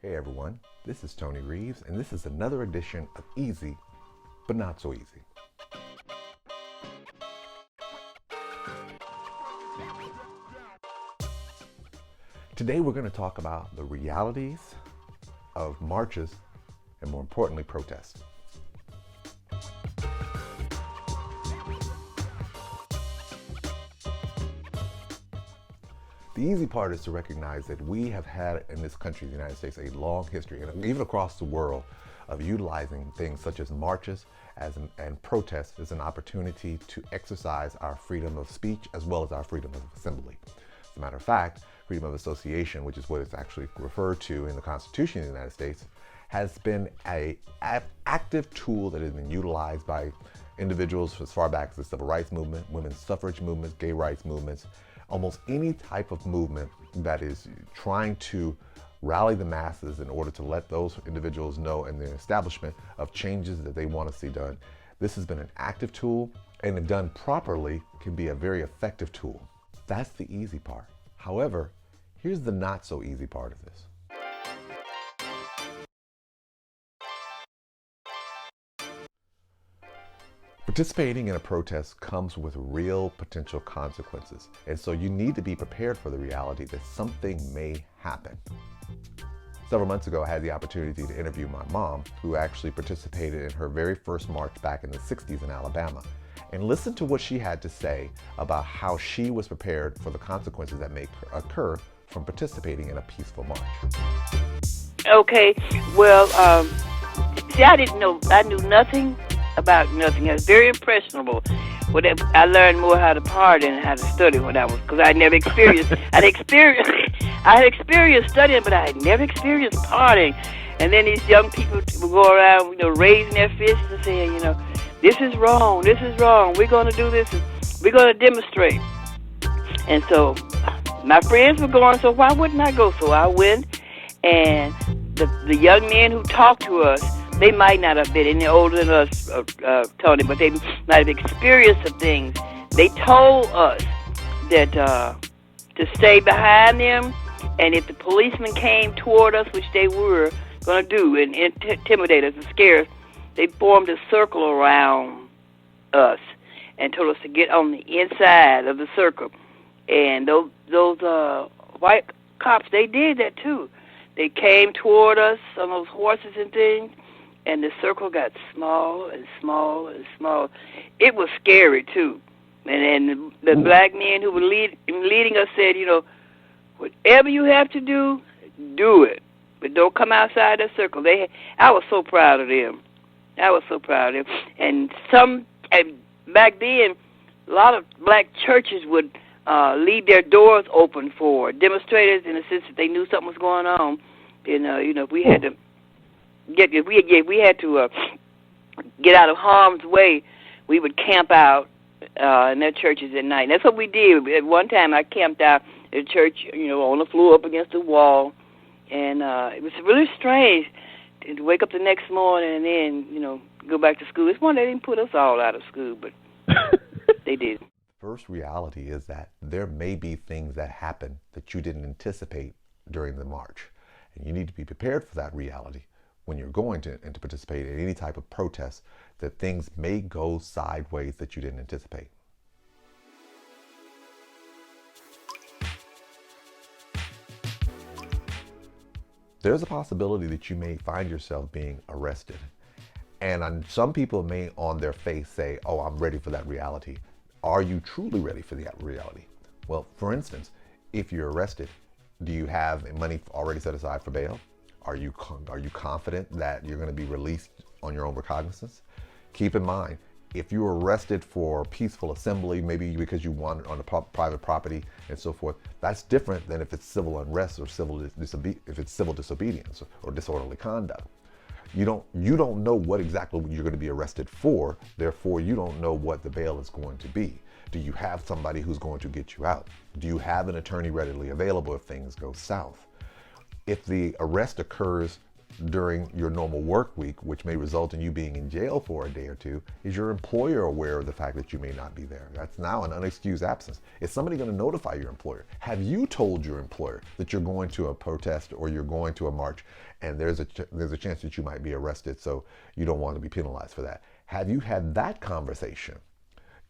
Hey everyone, this is Tony Reeves, and this is another edition of Easy, but Not So Easy. Today we're going to talk about the realities of marches and, more importantly, protests. The easy part is to recognize that we have had in this country, the United States, a long history, and even across the world, of utilizing things such as marches and protests as an opportunity to exercise our freedom of speech as well as our freedom of assembly. As a matter of fact, freedom of association, which is what it's actually referred to in the Constitution of the United States, has been an active tool that has been utilized by individuals as far back as the civil rights movement, women's suffrage movements, gay rights movements, almost any type of movement that is trying to rally the masses in order to let those individuals know in the establishment of changes that they want to see done. This has been an active tool, and if done properly, can be a very effective tool. That's the easy part. However, here's the not so easy part of this. Participating in a protest comes with real potential consequences, and so you need to be prepared for the reality that something may happen. Several months ago, I had the opportunity to interview my mom, who actually participated in her very first march back in the 60s in Alabama, and listen to what she had to say about how she was prepared for the consequences that may occur from participating in a peaceful march. Okay, well, see, I knew nothing about nothing. I was very impressionable. I learned more how to party than how to study because I never experienced. I had experienced studying, but I had never experienced partying. And then these young people would go around, raising their fists and saying, this is wrong, we're going to do this, we're going to demonstrate. And so my friends were going, so why wouldn't I go? So I went, and the young men who talked to us, they might not have been any older than us, Tony, but they might have experienced some things. They told us that to stay behind them, and if the policemen came toward us, which they were going to do, and intimidate us and scare us, they formed a circle around us and told us to get on the inside of the circle. And those white cops, they did that too. They came toward us on those horses and things, and the circle got smaller and smaller and smaller. It was scary too. And the black men who were leading us said, whatever you have to do, do it, but don't come outside the circle. I was so proud of them. And back then, a lot of black churches would leave their doors open for demonstrators in the sense that they knew something was going on. And we had to get out of harm's way, we would camp out in their churches at night. And that's what we did. At one time, I camped out at a church, on the floor up against the wall, and it was really strange to wake up the next morning and then, go back to school. It's one they didn't put us all out of school, but they did. First reality is that there may be things that happen that you didn't anticipate during the march, and you need to be prepared for that reality when you're going to participate in any type of protest, that things may go sideways that you didn't anticipate. There's a possibility that you may find yourself being arrested. And some people may on their face say, oh, I'm ready for that reality. Are you truly ready for that reality? Well, for instance, if you're arrested, do you have money already set aside for bail? Are you confident that you're going to be released on your own recognizance? Keep in mind, if you're arrested for peaceful assembly, maybe because you wanted on a private property and so forth, that's different than if it's civil unrest or if it's civil disobedience or disorderly conduct. You don't know what exactly you're going to be arrested for, therefore you don't know what the bail is going to be. Do you have somebody who's going to get you out? Do you have an attorney readily available if things go south? If the arrest occurs during your normal work week, which may result in you being in jail for a day or two, is your employer aware of the fact that you may not be there? That's now an unexcused absence. Is somebody going to notify your employer? Have you told your employer that you're going to a protest or you're going to a march and there's a chance that you might be arrested, so you don't want to be penalized for that? Have you had that conversation?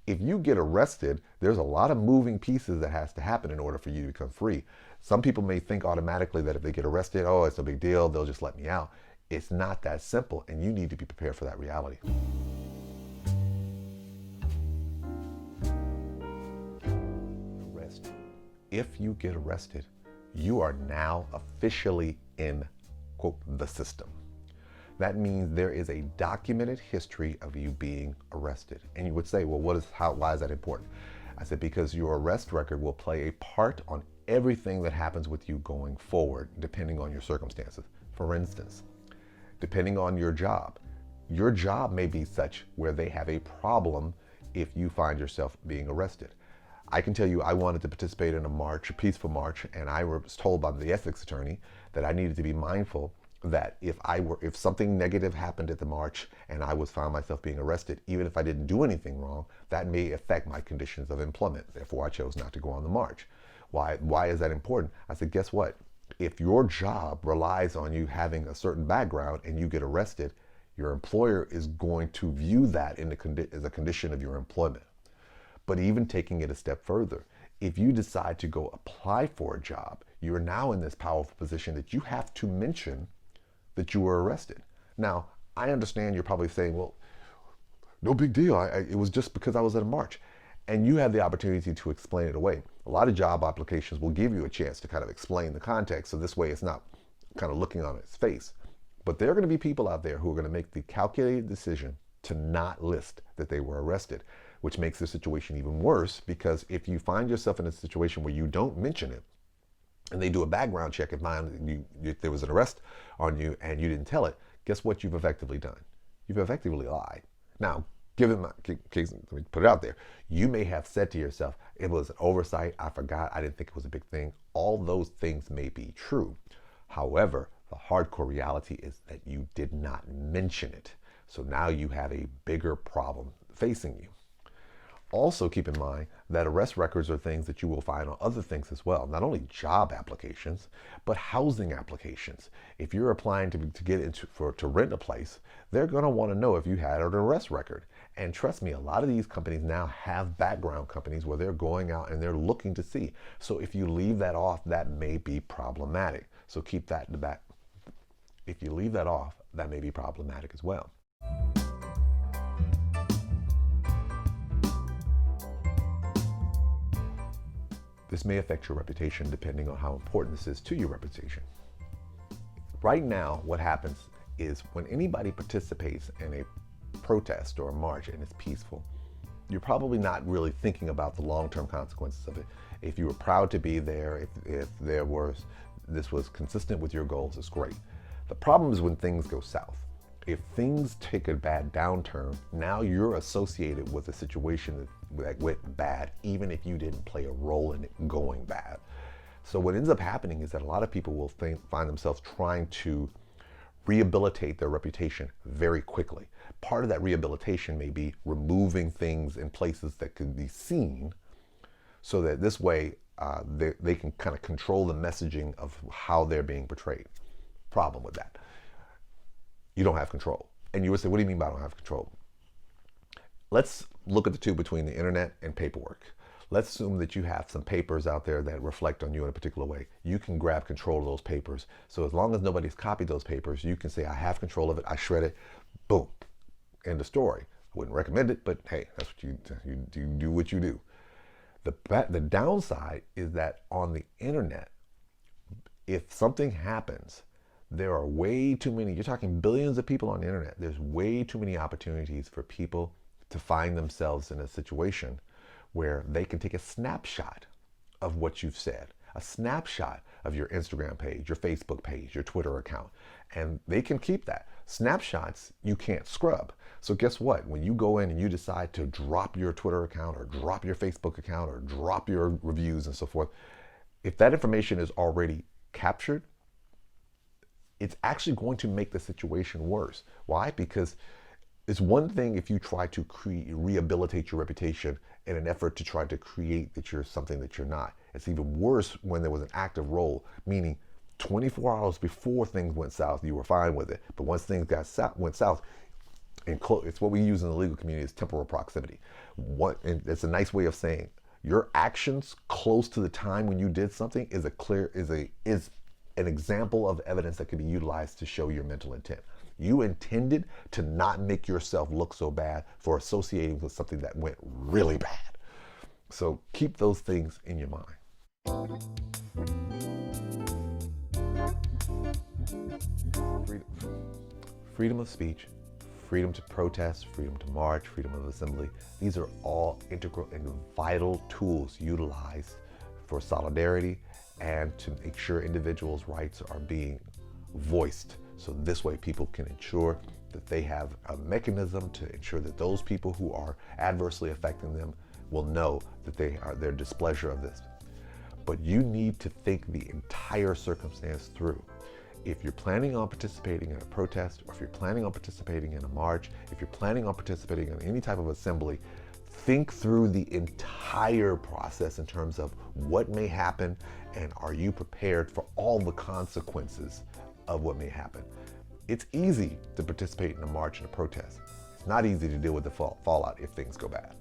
If you get arrested, there's a lot of moving pieces that has to happen in order for you to become free. Some people may think automatically that if they get arrested, oh, it's no big deal, they'll just let me out. It's not that simple, and you need to be prepared for that reality. Arrest. If you get arrested, you are now officially in, quote, the system. That means there is a documented history of you being arrested. And you would say, well, why is that important? I said, because your arrest record will play a part on everything that happens with you going forward, depending on your circumstances. For instance, depending on your job may be such where they have a problem if you find yourself being arrested. I can tell you, I wanted to participate in a peaceful march, and I was told by the ethics attorney that I needed to be mindful that if something negative happened at the march and I found myself being arrested, even if I didn't do anything wrong, that may affect my conditions of employment. Therefore, I chose not to go on the march. Why is that important? I said, guess what? If your job relies on you having a certain background and you get arrested, your employer is going to view that as a condition of your employment. But even taking it a step further, if you decide to go apply for a job, you are now in this powerful position that you have to mention that you were arrested. Now, I understand you're probably saying, well, no big deal. It was just because I was at a march. And you have the opportunity to explain it away. A lot of job applications will give you a chance to kind of explain the context, so this way it's not kind of looking on its face. But there are going to be people out there who are going to make the calculated decision to not list that they were arrested, which makes the situation even worse, because if you find yourself in a situation where you don't mention it, and they do a background check and find there was an arrest on you and you didn't tell it, guess what you've effectively done? You've effectively lied. Now, let me put it out there. You may have said to yourself, it was an oversight, I forgot, I didn't think it was a big thing. All those things may be true. However, the hardcore reality is that you did not mention it. So now you have a bigger problem facing you. Also keep in mind that arrest records are things that you will find on other things as well. Not only job applications, but housing applications. If you're applying to rent a place, they're going to want to know if you had an arrest record. And trust me, a lot of these companies now have background companies where they're going out and they're looking to see. So if you leave that off, that may be problematic. So keep that in the back. If you leave that off, that may be problematic as well. This may affect your reputation depending on how important this is to your reputation. Right now, what happens is when anybody participates in a protest or a march and it's peaceful, you're probably not really thinking about the long-term consequences of it. If you were proud to be there, if this was consistent with your goals, it's great. The problem is when things go south. If things take a bad downturn, now you're associated with a situation that went bad, even if you didn't play a role in it going bad. So what ends up happening is that a lot of people will find themselves trying to rehabilitate their reputation very quickly. Part of that rehabilitation may be removing things in places that could be seen, so that this way they can kind of control the messaging of how they're being portrayed. Problem with that, you don't have control. And you would say, what do you mean by I don't have control? Let's look at the two between the internet and paperwork. Let's assume that you have some papers out there that reflect on you in a particular way. You can grab control of those papers. So as long as nobody's copied those papers, you can say, I have control of it, I shred it, boom, end of story. I wouldn't recommend it, but hey, that's what you do what you do. The downside is that on the internet, if something happens, there are way too many, you're talking billions of people on the internet, there's way too many opportunities for people to find themselves in a situation where they can take a snapshot of what you've said, a snapshot of your Instagram page, your Facebook page, your Twitter account, and they can keep that. Snapshots you can't scrub. So guess what? When you go in and you decide to drop your Twitter account or drop your Facebook account or drop your reviews and so forth, if that information is already captured, it's actually going to make the situation worse. Why? Because it's one thing if you try to rehabilitate your reputation in an effort to try to create that you're something that you're not. It's even worse when there was an active role, meaning 24 hours before things went south, you were fine with it. But once things went south, it's what we use in the legal community is temporal proximity. And it's a nice way of saying your actions close to the time when you did something is an example of evidence that can be utilized to show your mental intent. You intended to not make yourself look so bad for associating with something that went really bad. So keep those things in your mind. Freedom of speech, freedom to protest, freedom to march, freedom of assembly. These are all integral and vital tools utilized for solidarity and to make sure individuals' rights are being voiced. So this way people can ensure that they have a mechanism to ensure that those people who are adversely affecting them will know that their displeasure of this. But you need to think the entire circumstance through. If you're planning on participating in a protest, or if you're planning on participating in a march, if you're planning on participating in any type of assembly, think through the entire process in terms of what may happen and are you prepared for all the consequences of what may happen. It's easy to participate in a march and a protest. It's not easy to deal with the fallout if things go bad.